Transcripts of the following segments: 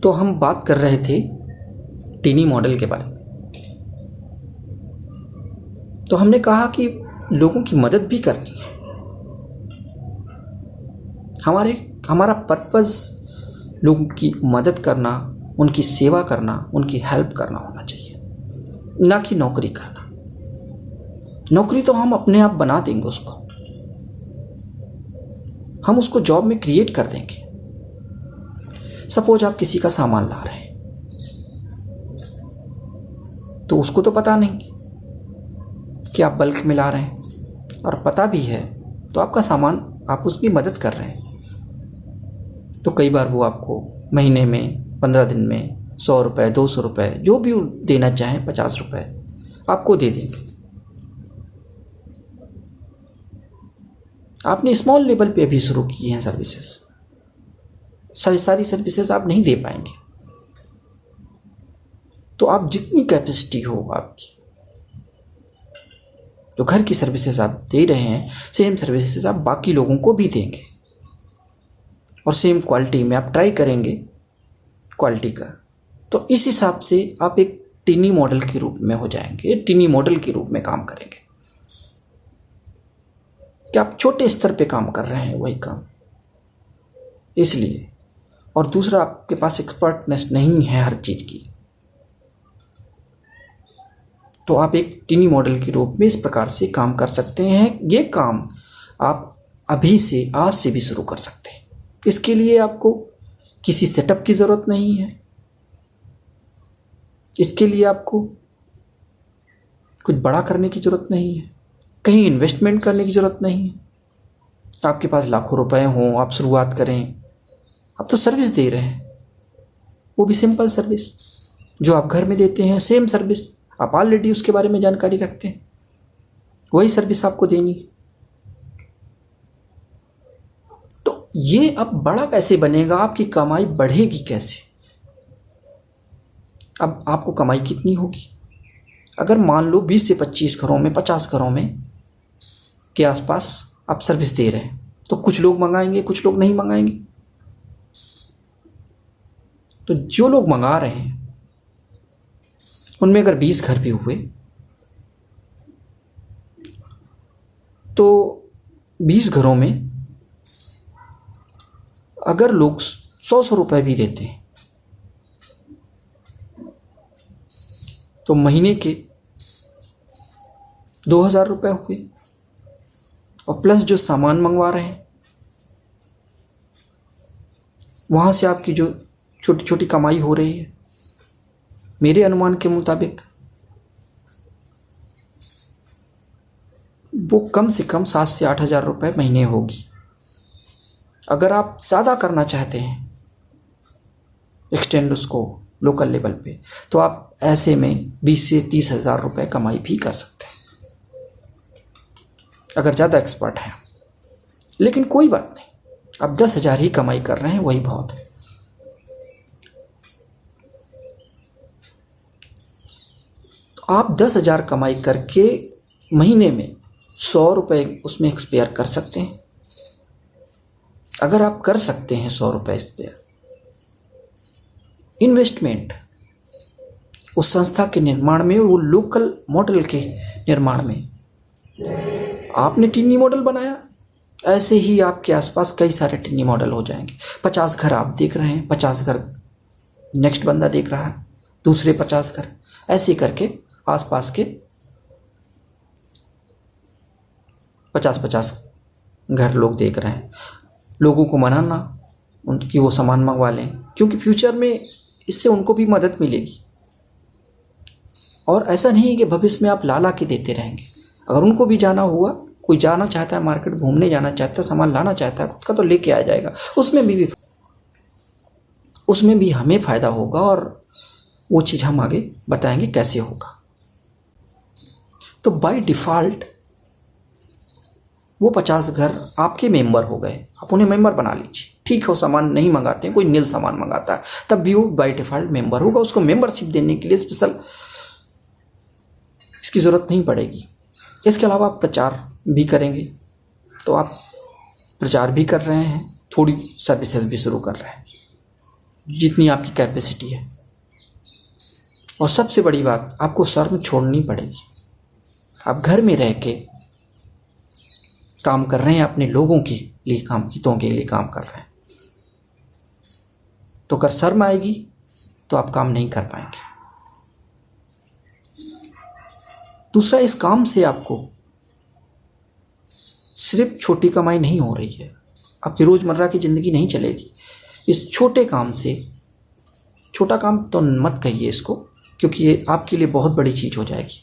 तो हम बात कर रहे थे टीनी मॉडल के बारे में। तो हमने कहा कि लोगों की मदद भी करनी है। हमारा पर्पस लोगों की मदद करना, उनकी सेवा करना, उनकी हेल्प करना होना चाहिए, ना कि नौकरी करना। नौकरी तो हम अपने आप बना देंगे उसको, हम उसको जॉब में क्रिएट कर देंगे। सपोज आप किसी का सामान ला रहे हैं तो उसको तो पता नहीं कि आप बल्क में ला रहे हैं, और पता भी है तो आपका सामान आप उसकी मदद कर रहे हैं। तो कई बार वो आपको महीने में, 15 दिन में 100 रुपये, 200 रुपये, जो भी देना चाहें, 50 रुपये आपको दे देंगे। आपने स्मॉल लेवल पे अभी शुरू की हैं सर्विसेज, सारी सर्विसेज आप नहीं दे पाएंगे। तो आप जितनी कैपेसिटी हो आपकी, जो घर की सर्विसेज आप दे रहे हैं, सेम सर्विसेज आप बाकी लोगों को भी देंगे, और सेम क्वालिटी में आप ट्राई करेंगे क्वालिटी का। तो इस हिसाब से आप एक टीनी मॉडल के रूप में हो जाएंगे, टीनी मॉडल के रूप में काम करेंगे कि आप छोटे स्तर पे काम कर रहे हैं वही काम, इसलिए। और दूसरा, आपके पास एक्सपर्टनेस नहीं है हर चीज़ की, तो आप एक टीनी मॉडल के रूप में इस प्रकार से काम कर सकते हैं। ये काम आप अभी से, आज से भी शुरू कर सकते हैं। इसके लिए आपको किसी सेटअप की ज़रूरत नहीं है, इसके लिए आपको कुछ बड़ा करने की ज़रूरत नहीं है, कहीं इन्वेस्टमेंट करने की ज़रूरत नहीं है। आपके पास लाखों रुपए हों, आप शुरुआत करें। आप तो सर्विस दे रहे हैं, वो भी सिंपल सर्विस जो आप घर में देते हैं, सेम सर्विस आप ऑलरेडी उसके बारे में जानकारी रखते हैं, वही सर्विस आपको देनी है। तो ये अब बड़ा कैसे बनेगा, आपकी कमाई बढ़ेगी कैसे? अब आपको कमाई कितनी होगी? अगर मान लो 20 से 25 घरों में, 50 घरों में के आसपास आप सर्विस दे रहे हैं, तो कुछ लोग मंगाएंगे, कुछ लोग नहीं मंगाएंगे। तो जो लोग मंगा रहे हैं उनमें अगर 20 घर भी हुए तो 20 घरों में अगर लोग 100 रुपए भी देते हैं तो महीने के 2000 रुपये हुए, और प्लस जो सामान मंगवा रहे हैं वहाँ से आपकी जो छोटी छोटी कमाई हो रही है, मेरे अनुमान के मुताबिक वो कम से कम 7 से 8 हज़ार रुपये महीने होगी। अगर आप ज़्यादा करना चाहते हैं, एक्सटेंड उसको लोकल लेवल पे, तो आप ऐसे में 20 से 30 हज़ार रुपये कमाई भी कर सकते हैं अगर ज़्यादा एक्सपर्ट हैं। लेकिन कोई बात नहीं, आप 10,000 ही कमाई कर रहे हैं, वही बहुत है। तो आप 10,000 कमाई करके महीने में 100 रुपये उसमें एक्सपेयर कर सकते हैं। अगर आप कर सकते हैं 100 रुपये एक्सपेयर, इन्वेस्टमेंट उस संस्था के निर्माण में, वो लोकल मॉडल के निर्माण में, आपने टीनी मॉडल बनाया, ऐसे ही आपके आसपास कई सारे टीनी मॉडल हो जाएंगे। 50 घर आप देख रहे हैं, 50 घर नेक्स्ट बंदा देख रहा है, दूसरे 50 घर, ऐसे करके आसपास के 50-50 घर लोग देख रहे हैं। लोगों को मनाना उनकी वो सामान मंगवा लें, क्योंकि फ्यूचर में इससे उनको भी मदद मिलेगी। और ऐसा नहीं है कि भविष्य में आप ला के देते रहेंगे। अगर उनको भी जाना हुआ, कोई जाना चाहता है मार्केट, घूमने जाना चाहता है, सामान लाना चाहता है खुद का, तो लेके आ जाएगा। उसमें भी हमें फ़ायदा होगा, और वो चीज़ हम आगे बताएंगे कैसे होगा। तो बाय डिफ़ॉल्ट वो 50 घर आपके मेंबर हो गए, आप उन्हें मेंबर बना लीजिए। ठीक है, वो सामान नहीं मंगाते हैं, कोई नील सामान मंगाता है, तब भी वो बाय डिफ़ॉल्ट मेंबर होगा। उसको मेंबरशिप देने के लिए स्पेशल इसकी ज़रूरत नहीं पड़ेगी। इसके अलावा आप प्रचार भी करेंगे, तो आप प्रचार भी कर रहे हैं, थोड़ी सर्विसेज भी शुरू कर रहे हैं, जितनी आपकी कैपेसिटी है। और सबसे बड़ी बात, आपको शर्म छोड़नी पड़ेगी। आप घर में रह के काम कर रहे हैं, अपने लोगों के लिए काम, हितों के लिए काम कर रहे हैं, तो अगर शर्म आएगी तो आप काम नहीं कर पाएंगे। दूसरा, इस काम से आपको सिर्फ छोटी कमाई नहीं हो रही है, आपकी रोज़मर्रा की ज़िंदगी नहीं चलेगी। इस छोटे काम से, छोटा काम तो मत कहिए इसको, क्योंकि ये आपके लिए बहुत बड़ी चीज़ हो जाएगी।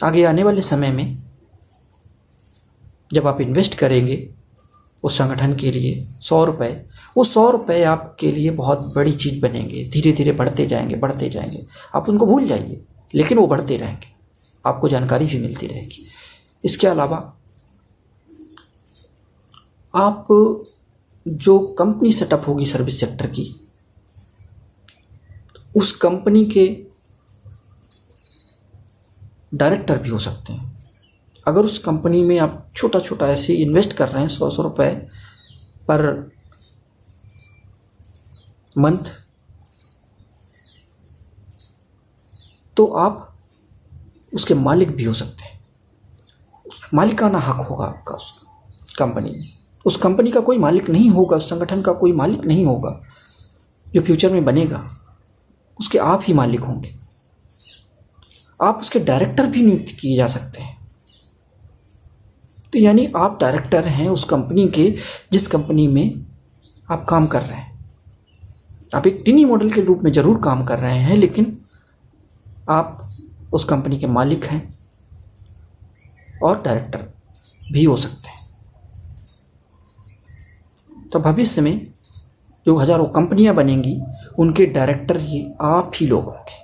आगे आने वाले समय में जब आप इन्वेस्ट करेंगे उस संगठन के लिए 100 रुपये, वो 100 रुपये आपके लिए बहुत बड़ी चीज़ बनेंगे। धीरे धीरे बढ़ते जाएंगे, बढ़ते जाएंगे। आप उनको भूल जाइए, लेकिन वो बढ़ते रहेंगे, आपको जानकारी भी मिलती रहेगी। इसके अलावा आप जो कंपनी सेटअप होगी सर्विस सेक्टर की, उस कंपनी के डायरेक्टर भी हो सकते हैं। अगर उस कंपनी में आप छोटा छोटा ऐसे इन्वेस्ट कर रहे हैं 100 रुपये पर मंथ, तो आप उसके मालिक भी हो सकते हैं। मालिकाना हक होगा आपका उस कंपनी में। उस कंपनी का कोई मालिक नहीं होगा, उस संगठन का कोई मालिक नहीं होगा जो फ्यूचर में बनेगा, उसके आप ही मालिक होंगे। आप उसके डायरेक्टर भी नियुक्त किए जा सकते हैं। तो यानी आप डायरेक्टर हैं उस कंपनी के जिस कंपनी में आप काम कर रहे हैं। आप एक टिनी मॉडल के रूप में ज़रूर काम कर रहे हैं, लेकिन आप उस कंपनी के मालिक हैं और डायरेक्टर भी हो सकते हैं। तो भविष्य में जो हज़ारों कंपनियां बनेंगी, उनके डायरेक्टर ही आप ही लोग होंगे।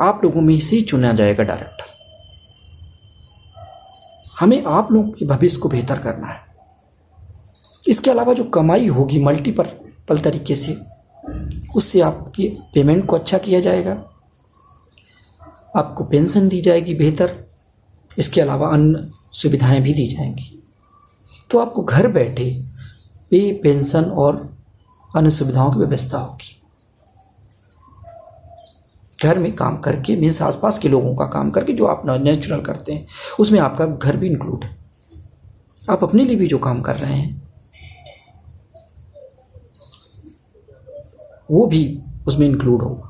आप लोगों में से ही चुना जाएगा डायरेक्टर। हमें आप लोगों के भविष्य को बेहतर करना है। इसके अलावा जो कमाई होगी मल्टीपल तरीके से, उससे आपकी पेमेंट को अच्छा किया जाएगा, आपको पेंशन दी जाएगी बेहतर, इसके अलावा अन्य सुविधाएं भी दी जाएंगी। तो आपको घर बैठे पे, पेंशन और अन्य सुविधाओं की व्यवस्था होगी। घर में काम करके, मीन्स आसपास के लोगों का काम करके जो आप नेचुरल करते हैं, उसमें आपका घर भी इंक्लूड है। आप अपने लिए भी जो काम कर रहे हैं वो भी उसमें इंक्लूड होगा।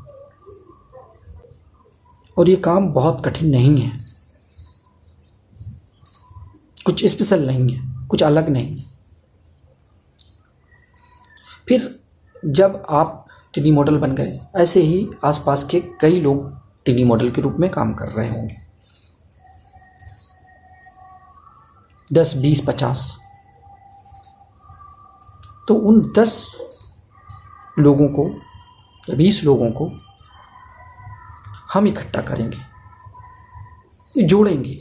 और ये काम बहुत कठिन नहीं है, कुछ स्पेशल नहीं है, कुछ अलग नहीं है। फिर जब आप टिनी मॉडल बन गए, ऐसे ही आसपास के कई लोग टिनी मॉडल के रूप में काम कर रहे होंगे, 10, 20, 50। तो उन 10 लोगों को या 20 लोगों को हम इकट्ठा करेंगे, जोड़ेंगे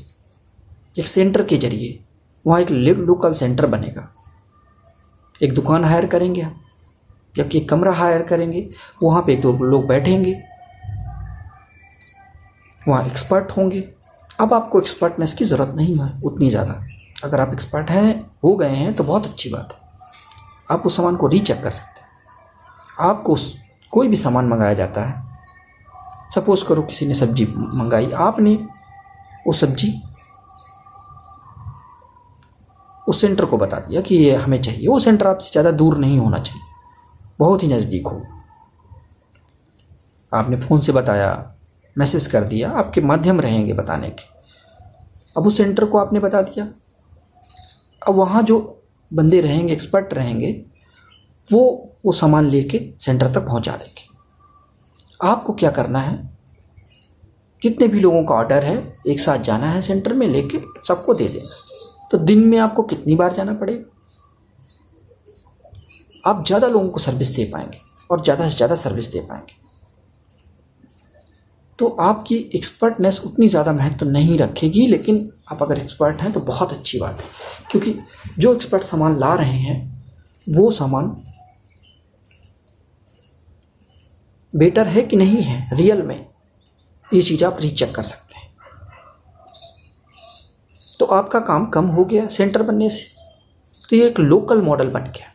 एक सेंटर के जरिए। वहाँ एक लोकल सेंटर बनेगा। एक दुकान हायर करेंगे हम, या कि एक कमरा हायर करेंगे, वहाँ पे 2 लोग बैठेंगे, वहाँ एक्सपर्ट होंगे। अब आपको एक्सपर्टनेस की ज़रूरत नहीं है उतनी ज़्यादा। अगर आप एक्सपर्ट हैं, हो गए हैं, तो बहुत अच्छी बात है। आप उस सामान को रीचेक कर सकते हैं। आपको कोई भी सामान मंगाया जाता है, सपोज़ करो किसी ने सब्जी मंगाई, आपने वो सब्जी उस सेंटर को बता दिया कि ये हमें चाहिए। वो सेंटर आपसे ज़्यादा दूर नहीं होना चाहिए, बहुत ही नज़दीक हो। आपने फ़ोन से बताया, मैसेज कर दिया, आपके माध्यम रहेंगे बताने के। अब उस सेंटर को आपने बता दिया। अब वहाँ जो बंदे रहेंगे, एक्सपर्ट रहेंगे, वो सामान लेके सेंटर तक पहुँचा देंगे। आपको क्या करना है, जितने भी लोगों का ऑर्डर है, एक साथ जाना है सेंटर में, लेके सबको दे देना। तो दिन में आपको कितनी बार जाना पड़ेगा? आप ज़्यादा लोगों को सर्विस दे पाएंगे और ज़्यादा से ज़्यादा सर्विस दे पाएंगे। तो आपकी एक्सपर्टनेस उतनी ज़्यादा महत्व नहीं रखेगी, लेकिन आप अगर एक्सपर्ट हैं तो बहुत अच्छी बात है, क्योंकि जो एक्सपर्ट सामान ला रहे हैं वो सामान बेटर है कि नहीं है रियल में, ये चीज़ आप रीचेक कर सकते हैं। तो आपका काम कम हो गया सेंटर बनने से। तो ये एक लोकल मॉडल बन गया।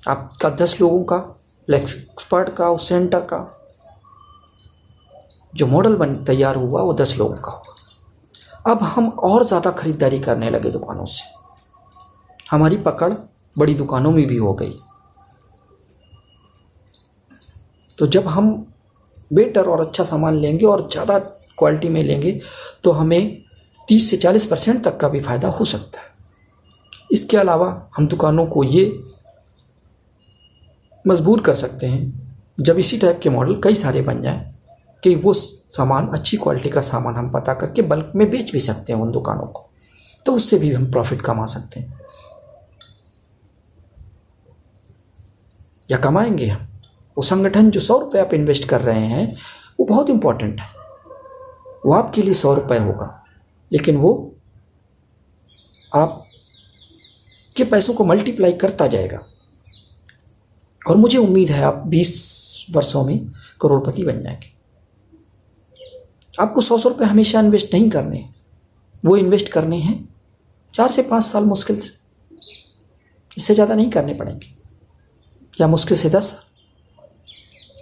आपका 10 लोगों का, एक्सपर्ट का, उस सेंटर का जो मॉडल तैयार हुआ वो 10 लोगों का होगा। अब हम और ज़्यादा खरीदारी करने लगे दुकानों से, हमारी पकड़ बड़ी दुकानों में भी हो गई। तो जब हम बेटर और अच्छा सामान लेंगे और ज़्यादा क्वालिटी में लेंगे तो हमें 30 से 40% तक का भी फ़ायदा हो सकता है। इसके अलावा हम दुकानों को ये मजबूर कर सकते हैं, जब इसी टाइप के मॉडल कई सारे बन जाएं, कि वो सामान, अच्छी क्वालिटी का सामान हम पता करके बल्क में बेच भी सकते हैं उन दुकानों को, तो उससे भी हम प्रॉफिट कमा सकते हैं या कमाएंगे हम। वो संगठन जो 100 रुपये आप इन्वेस्ट कर रहे हैं वो बहुत इंपॉर्टेंट है, वो आपके लिए 100 रुपये होगा, लेकिन वो आपके पैसों को मल्टीप्लाई करता जाएगा। और मुझे उम्मीद है आप 20 वर्षों में करोड़पति बन जाएंगे। आपको 100 रुपये हमेशा इन्वेस्ट नहीं करने हैं, वो इन्वेस्ट करने हैं 4 से 5 साल मुश्किल से, इससे ज़्यादा नहीं करने पड़ेंगे, या मुश्किल से 10।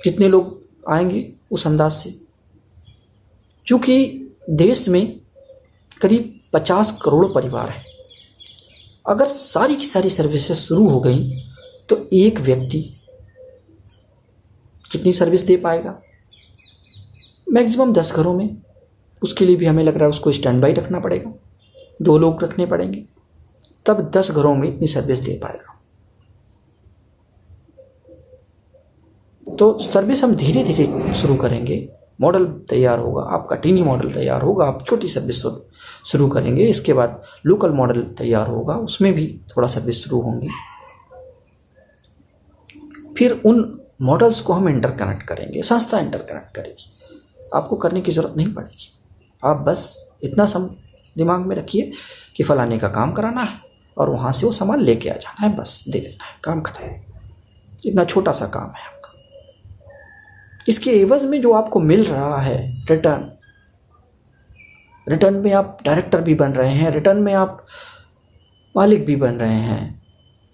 जितने लोग आएंगे उस अंदाज से, चूँकि देश में करीब 50 करोड़ परिवार हैं, अगर सारी की सारी सर्विसेज शुरू हो गई तो एक व्यक्ति कितनी सर्विस दे पाएगा? मैक्सिमम 10 घरों में। उसके लिए भी हमें लग रहा है उसको स्टैंड बाई रखना पड़ेगा, 2 लोग रखने पड़ेंगे, तब 10 घरों में इतनी सर्विस दे पाएगा। तो सर्विस हम धीरे धीरे शुरू करेंगे, मॉडल तैयार होगा, आपका टीनी मॉडल तैयार होगा, आप छोटी सर्विस शुरू करेंगे, इसके बाद लोकल मॉडल तैयार होगा, उसमें भी थोड़ा सर्विस शुरू होंगी, फिर उन मॉडल्स को हम इंटरकनेक्ट करेंगे, संस्था इंटरकनेक्ट करेगी, आपको करने की ज़रूरत नहीं पड़ेगी। आप बस इतना दिमाग में रखिए कि फलाने का काम कराना है और वहाँ से वो सामान लेके आ जाना है, बस दे देना है, काम खत्म। इतना छोटा सा काम है आपका। इसके एवज में जो आपको मिल रहा है रिटर्न में आप डायरेक्टर भी बन रहे हैं, रिटर्न में आप मालिक भी बन रहे हैं,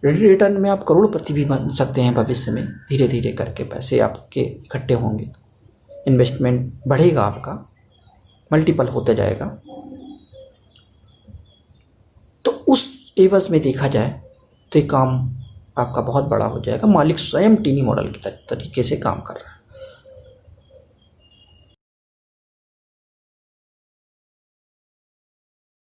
रिटर्न में आप करोड़पति भी बन सकते हैं भविष्य में। धीरे धीरे करके पैसे आपके इकट्ठे होंगे, इन्वेस्टमेंट बढ़ेगा, आपका मल्टीपल होते जाएगा। तो उस एवज में देखा जाए तो ये काम आपका बहुत बड़ा हो जाएगा। मालिक स्वयं टीनी मॉडल के तरीके से काम कर रहा है।